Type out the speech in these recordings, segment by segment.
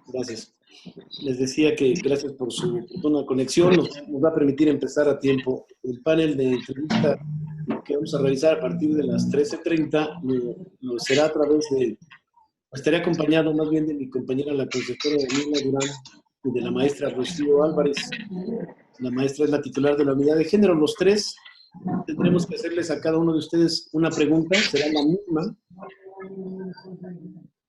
Gracias. Les decía que gracias por su oportuna conexión. Nos va a permitir empezar a tiempo. El panel de entrevista que vamos a realizar a partir de las 13:30 será a través de, estaré acompañado más bien de mi compañera, la consejera Daniela Durán, y de la maestra Rocío Álvarez. La maestra es la titular de la unidad de género. Los tres tendremos que hacerles a cada uno de ustedes una pregunta. Será la misma.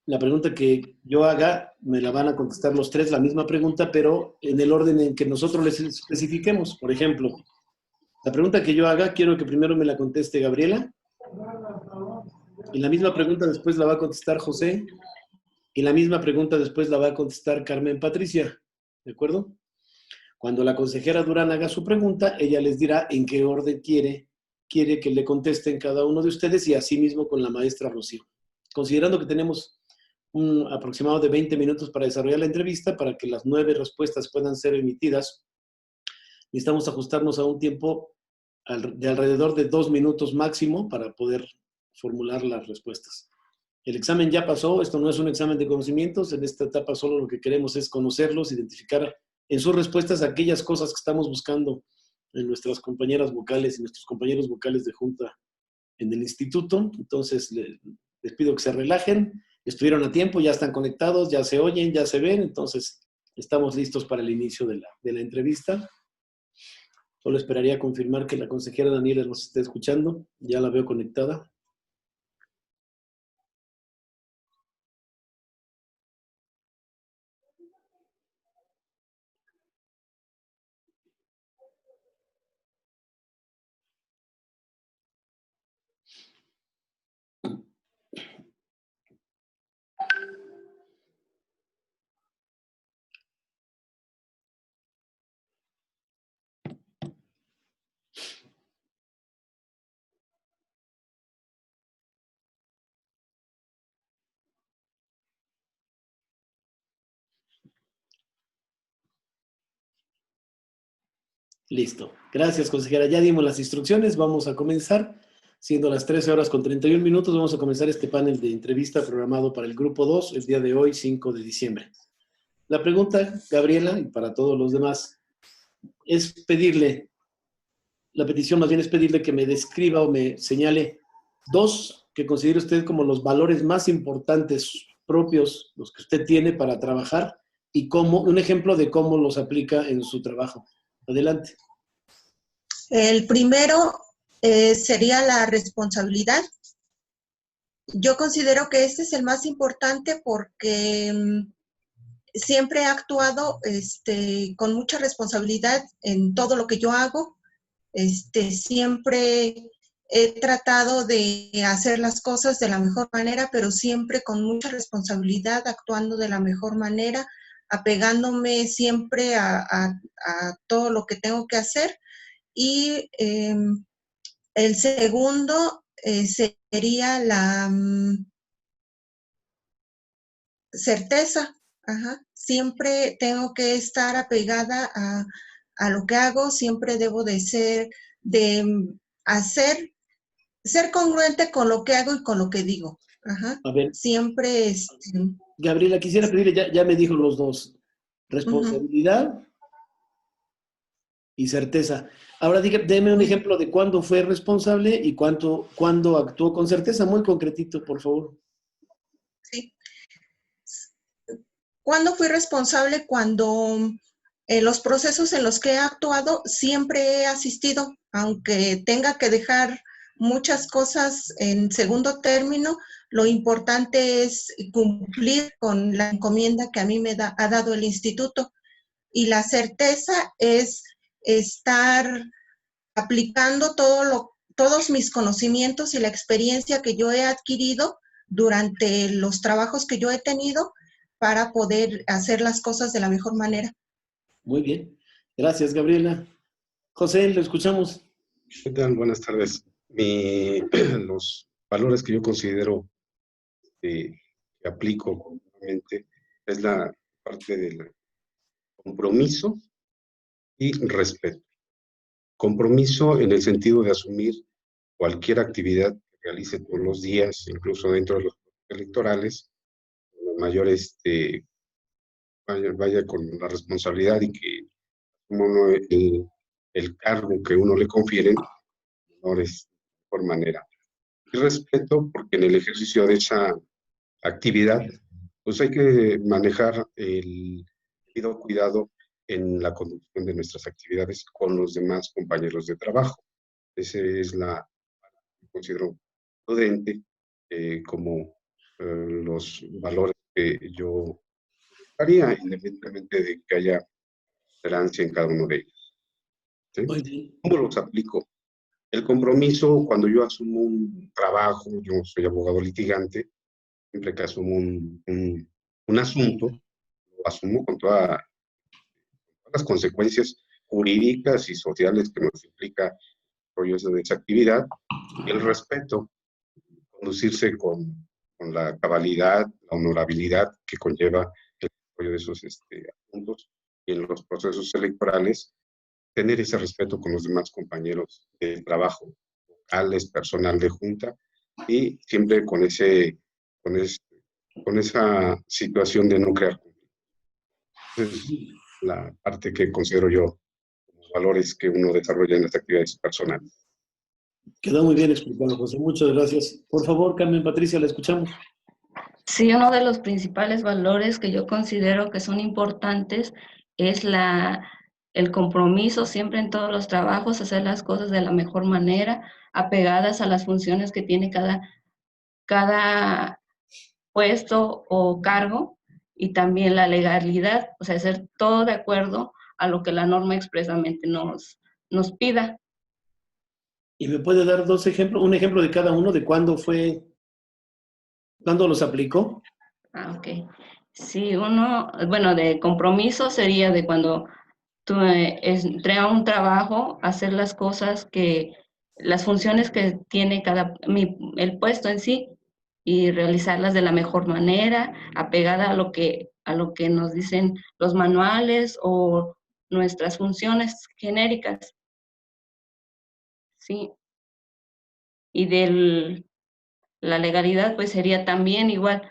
La pregunta que yo haga, me la van a contestar los tres, la misma pregunta, pero en el orden en que nosotros les especifiquemos. Por ejemplo, la pregunta que yo haga, quiero que primero me la conteste Gabriela, y la misma pregunta después la va a contestar José, y la misma pregunta después la va a contestar Carmen Patricia. ¿De acuerdo? Cuando la consejera Durán haga su pregunta, ella les dirá en qué orden quiere que le contesten cada uno de ustedes, y así mismo con la maestra Rocío. Considerando que tenemos un aproximado de 20 minutos para desarrollar la entrevista, para que las 9 respuestas puedan ser emitidas, necesitamos ajustarnos a un tiempo de alrededor de 2 minutos máximo para poder formular las respuestas. El examen ya pasó, esto no es un examen de conocimientos, en esta etapa solo lo que queremos es conocerlos, identificar en sus respuestas aquellas cosas que estamos buscando en nuestras compañeras vocales y nuestros compañeros vocales de junta en el instituto. Entonces, les pido que se relajen. Estuvieron a tiempo, ya están conectados, ya se oyen, ya se ven, entonces estamos listos para el inicio de la entrevista. Solo esperaría confirmar que la consejera Daniela nos esté escuchando. Ya la veo conectada. Listo. Gracias, consejera. Ya dimos las instrucciones. Vamos a comenzar. Siendo las 13:31, vamos a comenzar este panel de entrevista programado para el grupo 2, el día de hoy, 5 de diciembre. La pregunta, Gabriela, y para todos los demás, es pedirle, la petición más bien es pedirle que me describa o me señale 2 que considere usted como los valores más importantes propios, los que usted tiene para trabajar, y cómo, un ejemplo de cómo los aplica en su trabajo. Adelante. El primero sería la responsabilidad. Yo considero que este es el más importante porque siempre he actuado con mucha responsabilidad en todo lo que yo hago. Siempre he tratado de hacer las cosas de la mejor manera, pero siempre con mucha responsabilidad, actuando de la mejor manera, apegándome siempre a todo lo que tengo que hacer. Y el segundo sería la certeza. Ajá. Siempre tengo que estar apegada a lo que hago, siempre debo de ser congruente con lo que hago y con lo que digo. Ajá. A ver, siempre Gabriela, quisiera pedirle, ya me dijo los dos, responsabilidad y certeza. Ahora deme un ejemplo de cuándo fue responsable y cuándo actuó con certeza, muy concretito, por favor. Sí. ¿Cuándo fui responsable? Cuando en los procesos en los que he actuado siempre he asistido, aunque tenga que dejar muchas cosas en segundo término, lo importante es cumplir con la encomienda que a mí me ha dado el instituto. Y la certeza es estar aplicando todos mis conocimientos y la experiencia que yo he adquirido durante los trabajos que yo he tenido para poder hacer las cosas de la mejor manera. Muy bien. Gracias, Gabriela. José, lo escuchamos. ¿Qué tal? Buenas tardes. Los valores que yo considero que aplico continuamente es la parte del compromiso y respeto. Compromiso en el sentido de asumir cualquier actividad que realice todos los días, incluso dentro de los electorales, con la mayor vaya con la responsabilidad y que uno, el cargo que uno le confiere, no es por manera. Y respeto, porque en el ejercicio de esa actividad, pues hay que manejar el debido cuidado en la conducción de nuestras actividades con los demás compañeros de trabajo. Esa es la que considero prudente, como los valores que yo haría, independientemente de que haya tolerancia en cada uno de ellos. ¿Sí? Muy bien. ¿Cómo los aplico? El compromiso, cuando yo asumo un trabajo, yo soy abogado litigante, siempre que asumo un asunto, lo asumo con todas las consecuencias jurídicas y sociales que nos implica el desarrollo de esa actividad, y el respeto, conducirse con la cabalidad, la honorabilidad que conlleva el desarrollo de esos asuntos, y en los procesos electorales, tener ese respeto con los demás compañeros de trabajo, locales, personal de junta, y siempre con esa situación de no crear conflicto. Esa es la parte que considero yo como valores que uno desarrolla en las actividades personales. Quedó muy bien explicado, José. Muchas gracias. Por favor, Carmen Patricia, la escuchamos. Sí, uno de los principales valores que yo considero que son importantes es el compromiso siempre en todos los trabajos, hacer las cosas de la mejor manera, apegadas a las funciones que tiene cada puesto o cargo, y también la legalidad, o sea, hacer todo de acuerdo a lo que la norma expresamente nos pida. ¿Y me puede dar dos ejemplos? Un ejemplo de cada uno, de cuándo los aplicó. Ok. Sí, bueno, de compromiso sería de cuando tú entré a un trabajo, hacer las cosas las funciones que tiene el puesto en sí, y realizarlas de la mejor manera, apegada a lo que nos dicen los manuales o nuestras funciones genéricas. Sí. Y la legalidad, pues sería también igual,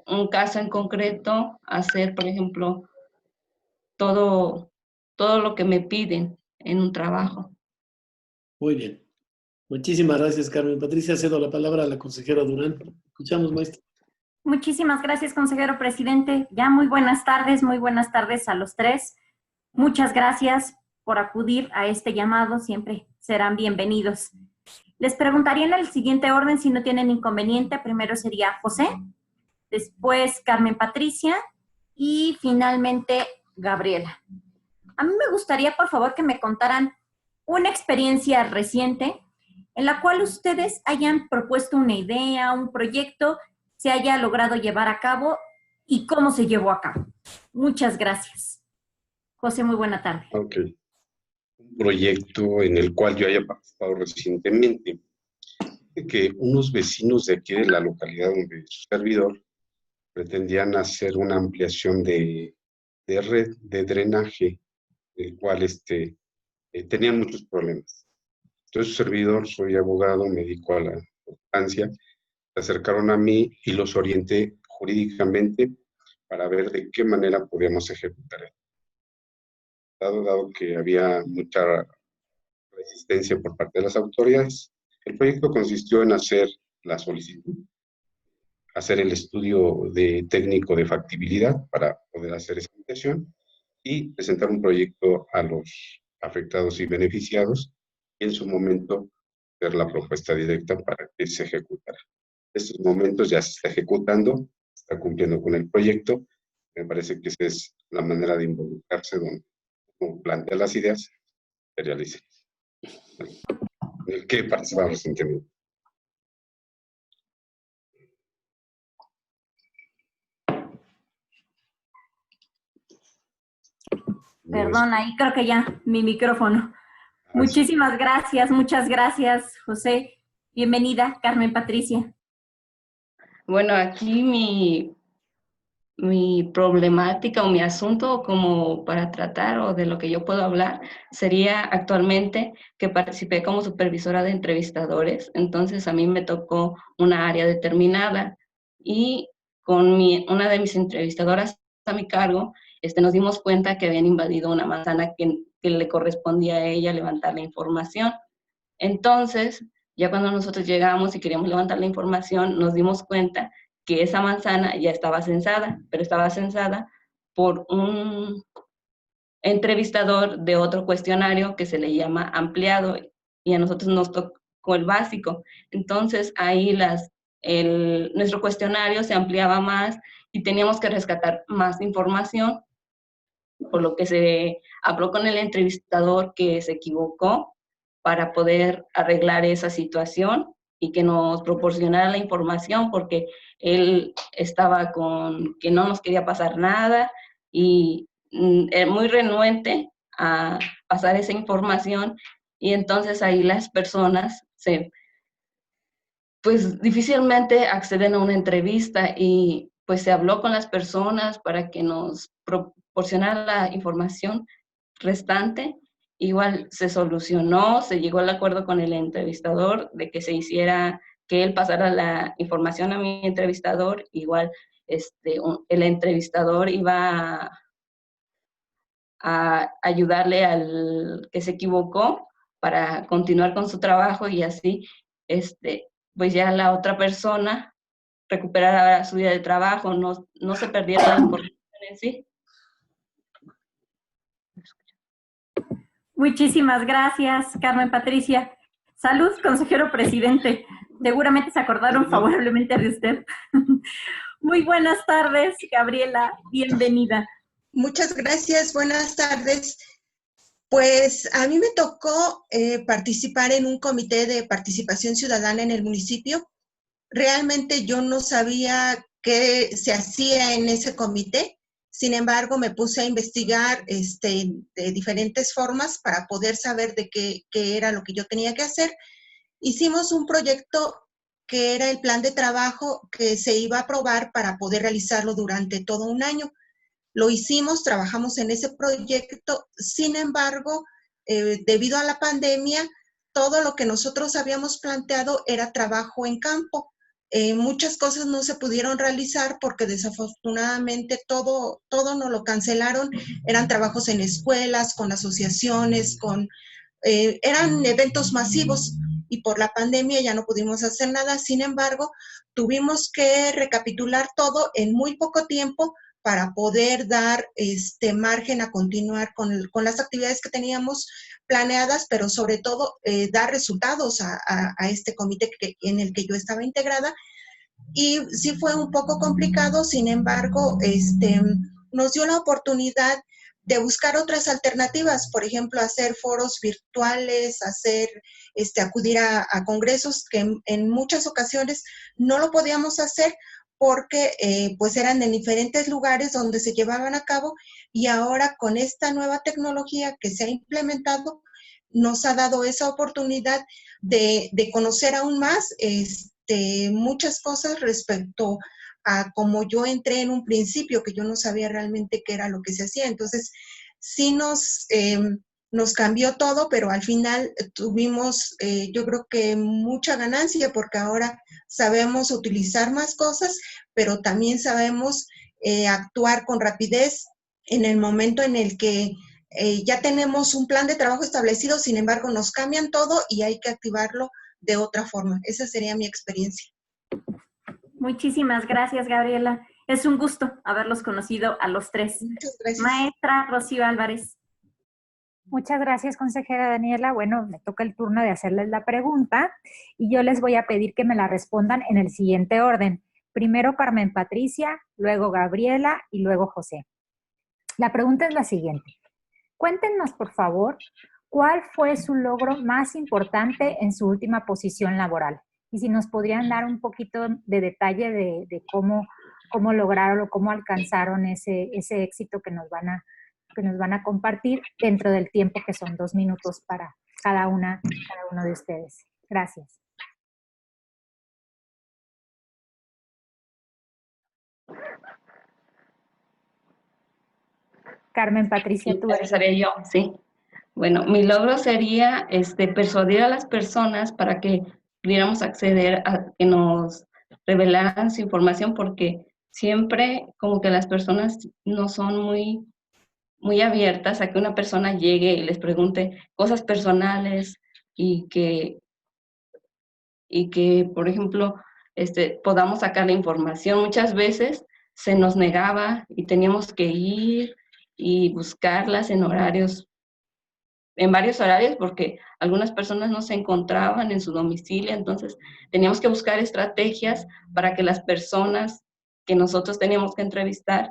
un caso en concreto, hacer, por ejemplo, todo lo que me piden en un trabajo. Muy bien. Muchísimas gracias, Carmen Patricia. Cedo la palabra a la consejera Durán. Escuchamos, maestra. Muchísimas gracias, consejero presidente. Ya muy buenas tardes a los tres. Muchas gracias por acudir a este llamado, siempre serán bienvenidos. Les preguntaría en el siguiente orden, si no tienen inconveniente. Primero sería José, después Carmen Patricia y finalmente Gabriela. A mí me gustaría, por favor, que me contaran una experiencia reciente en la cual ustedes hayan propuesto una idea, un proyecto, se haya logrado llevar a cabo y cómo se llevó a cabo. Muchas gracias. José, muy buena tarde. Ok. Un proyecto en el cual yo haya participado recientemente, que unos vecinos de aquí de la localidad donde su servidor pretendían hacer una ampliación de red de drenaje, el cual tenían muchos problemas. Entonces, su servidor, soy abogado, me dedico a la constancia, se acercaron a mí y los orienté jurídicamente para ver de qué manera podíamos ejecutar esto. Dado que había mucha resistencia por parte de las autoridades, el proyecto consistió en hacer la solicitud, hacer el estudio técnico de factibilidad para poder hacer esa ampliación y presentar un proyecto a los afectados y beneficiados, y en su momento hacer la propuesta directa para que se ejecutara. En estos momentos ya se está ejecutando, está cumpliendo con el proyecto. Me parece que esa es la manera de involucrarse, donde uno plantea las ideas, se realicen. En el que participamos recientemente. Perdón, ahí creo que ya mi micrófono. Muchísimas gracias, muchas gracias, José. Bienvenida, Carmen Patricia. Bueno, aquí mi problemática o mi asunto como para tratar o de lo que yo puedo hablar sería actualmente que participé como supervisora de entrevistadores. Entonces a mí me tocó una área determinada y con una de mis entrevistadoras a mi cargo, nos dimos cuenta que habían invadido una manzana que le correspondía a ella levantar la información. Entonces, ya cuando nosotros llegamos y queríamos levantar la información, nos dimos cuenta que esa manzana ya estaba censada, pero estaba censada por un entrevistador de otro cuestionario que se le llama ampliado, y a nosotros nos tocó el básico. Entonces, ahí nuestro cuestionario se ampliaba más y teníamos que rescatar más información, por lo que se habló con el entrevistador que se equivocó para poder arreglar esa situación y que nos proporcionara la información, porque él estaba con que no nos quería pasar nada y muy renuente a pasar esa información, y entonces ahí las personas pues difícilmente acceden a una entrevista, y pues se habló con las personas para que nos proporcionaran la información restante. Igual se solucionó, se llegó al acuerdo con el entrevistador de que que él pasara la información a mi entrevistador. Igual el entrevistador iba a ayudarle al que se equivocó para continuar con su trabajo, y así pues ya la otra persona recuperara su día de trabajo, no se perdiera la información en sí. Muchísimas gracias, Carmen Patricia. Salud, consejero presidente. Seguramente se acordaron favorablemente de usted. Muy buenas tardes, Gabriela. Bienvenida. Muchas gracias. Buenas tardes. Pues a mí me tocó participar en un comité de participación ciudadana en el municipio. Realmente yo no sabía qué se hacía en ese comité. Sin embargo, me puse a investigar de diferentes formas para poder saber de qué era lo que yo tenía que hacer. Hicimos un proyecto que era el plan de trabajo que se iba a aprobar para poder realizarlo durante todo un año. Lo hicimos, trabajamos en ese proyecto. Sin embargo, debido a la pandemia, todo lo que nosotros habíamos planteado era trabajo en campo. Muchas cosas no se pudieron realizar porque desafortunadamente todo nos lo cancelaron. Eran trabajos en escuelas, con asociaciones, eran eventos masivos, y por la pandemia ya no pudimos hacer nada. Sin embargo, tuvimos que recapitular todo en muy poco tiempo para poder dar margen a continuar con las actividades que teníamos planeadas, pero sobre todo dar resultados a este comité en el que yo estaba integrada. Y sí fue un poco complicado. Sin embargo, nos dio la oportunidad de buscar otras alternativas, por ejemplo, hacer foros virtuales, acudir a congresos que en muchas ocasiones no lo podíamos hacer porque pues eran en diferentes lugares donde se llevaban a cabo, y ahora con esta nueva tecnología que se ha implementado, nos ha dado esa oportunidad de conocer aún más muchas cosas respecto a cómo yo entré en un principio, que yo no sabía realmente qué era lo que se hacía. Entonces, sí nos cambió todo, pero al final tuvimos, yo creo que mucha ganancia, porque ahora sabemos utilizar más cosas, pero también sabemos actuar con rapidez en el momento en el que ya tenemos un plan de trabajo establecido. Sin embargo, nos cambian todo y hay que activarlo de otra forma. Esa sería mi experiencia. Muchísimas gracias, Gabriela. Es un gusto haberlos conocido a los tres. Muchas gracias. Maestra Rocío Álvarez. Muchas gracias, consejera Daniela. Bueno, me toca el turno de hacerles la pregunta y yo les voy a pedir que me la respondan en el siguiente orden. Primero Carmen Patricia, luego Gabriela y luego José. La pregunta es la siguiente. Cuéntenos, por favor, ¿cuál fue su logro más importante en su última posición laboral? Y si nos podrían dar un poquito de detalle de cómo lograron o cómo alcanzaron ese éxito que nos van a compartir dentro del tiempo que son 2 minutos para cada uno de ustedes. Gracias. Carmen Patricia, tú. Empezaría yo, sí. Bueno, mi logro sería persuadir a las personas para que pudiéramos acceder a que nos revelaran su información, porque siempre como que las personas no son muy abiertas a que una persona llegue y les pregunte cosas personales y que por ejemplo, podamos sacar la información. Muchas veces se nos negaba y teníamos que ir y buscarlas en varios horarios, porque algunas personas no se encontraban en su domicilio, entonces teníamos que buscar estrategias para que las personas que nosotros teníamos que entrevistar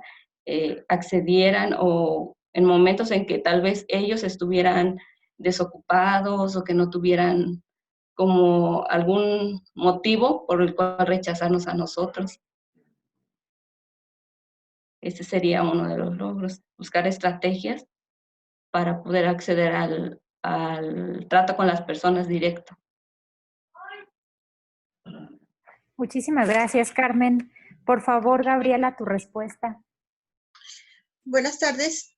accedieran, o en momentos en que tal vez ellos estuvieran desocupados o que no tuvieran como algún motivo por el cual rechazarnos a nosotros. Ese sería uno de los logros, buscar estrategias para poder acceder al trato con las personas directo. Muchísimas gracias, Carmen. Por favor, Gabriela, tu respuesta. Buenas tardes.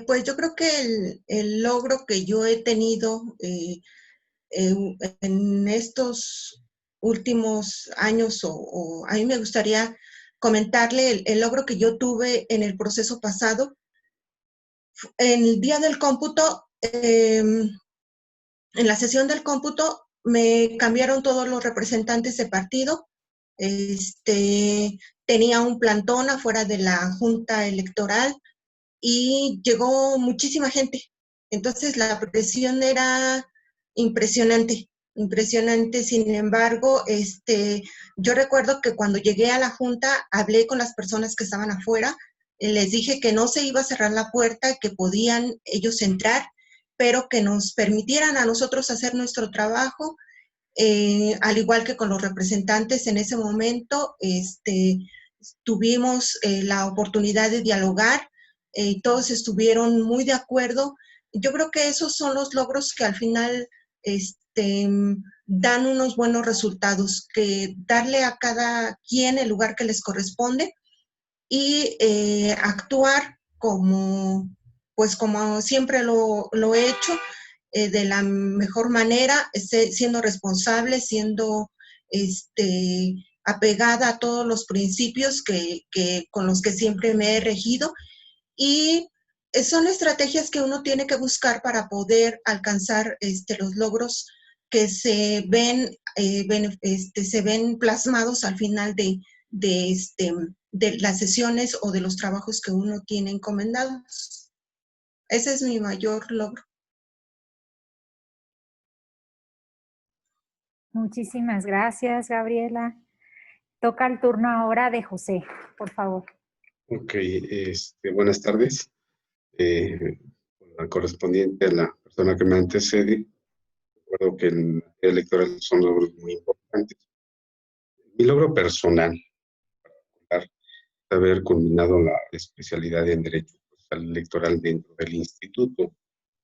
Pues yo creo que el logro que yo he tenido en estos últimos años, o a mí me gustaría comentarle el logro que yo tuve en el proceso pasado. En el día del cómputo, en la sesión del cómputo, me cambiaron todos los representantes de partido. Tenía un plantón afuera de la Junta Electoral y llegó muchísima gente. Entonces la presión era impresionante, impresionante. Sin embargo, yo recuerdo que cuando llegué a la Junta, hablé con las personas que estaban afuera, les dije que no se iba a cerrar la puerta, que podían ellos entrar, pero que nos permitieran a nosotros hacer nuestro trabajo, al igual que con los representantes en ese momento. Tuvimos la oportunidad de dialogar, todos estuvieron muy de acuerdo. Yo creo que esos son los logros que al final dan unos buenos resultados, que darle a cada quien el lugar que les corresponde y actuar pues como siempre lo he hecho, de la mejor manera, siendo responsable, siendo apegada a todos los principios con los que siempre me he regido. Y son estrategias que uno tiene que buscar para poder alcanzar los logros que se ven plasmados al final de las sesiones o de los trabajos que uno tiene encomendados. Ese es mi mayor logro. Muchísimas gracias, Gabriela. Toca el turno ahora de José, por favor. Ok, buenas tardes. Correspondiente a la persona que me antecede, recuerdo que el electoral son logros muy importantes. Mi logro personal, para haber culminado la especialidad en Derecho Procesal Electoral dentro del instituto,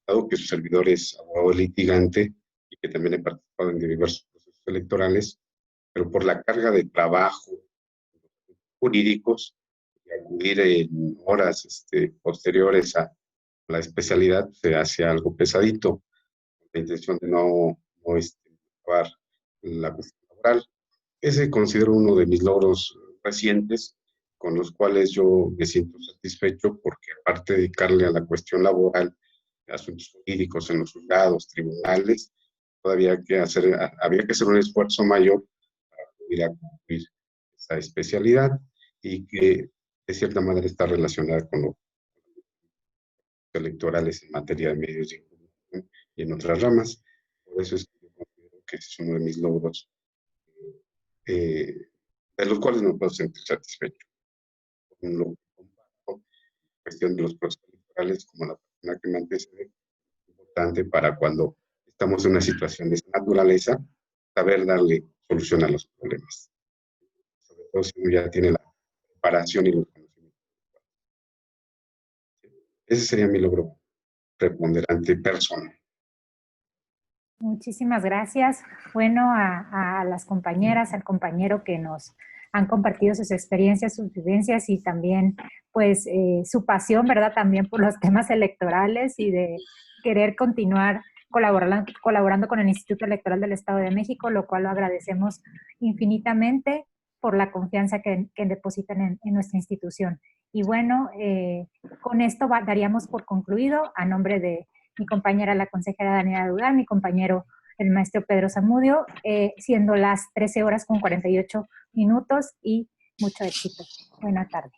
dado que su servidor es abogado litigante y que también he participado en diversos procesos electorales, pero por la carga de trabajo jurídicos y acudir en horas posteriores a la especialidad se hace algo pesadito, con la intención de no acabar la cuestión laboral. Ese considero uno de mis logros recientes, con los cuales yo me siento satisfecho, porque aparte de dedicarle a la cuestión laboral, asuntos jurídicos en los juzgados, tribunales, todavía había que hacer un esfuerzo mayor para poder cumplir esa especialidad, y que de cierta manera está relacionada con los electorales en materia de medios de comunicación y en otras ramas. Por eso es que yo considero que es uno de mis logros, de los cuales no puedo sentir satisfecho. Un logro comparto, la cuestión de los procesos electorales, como la persona que me antecede, importante para cuando estamos en una situación de esa naturaleza, saber darle solución a los problemas. Sobre todo si uno ya tiene la preparación y los conocimientos. Ese sería mi logro preponderante personal. Muchísimas gracias. Bueno, a las compañeras, al compañero que nos han compartido sus experiencias, sus vivencias y también pues su pasión, ¿verdad? También por los temas electorales y de querer continuar colaborando con el Instituto Electoral del Estado de México, lo cual lo agradecemos infinitamente. por la confianza que depositan en nuestra institución. Y bueno, con esto daríamos por concluido, a nombre de mi compañera la consejera Daniela Dugal, mi compañero el maestro Pedro Zamudio, siendo las 13 horas con 48 minutos y mucho éxito. Buena tarde.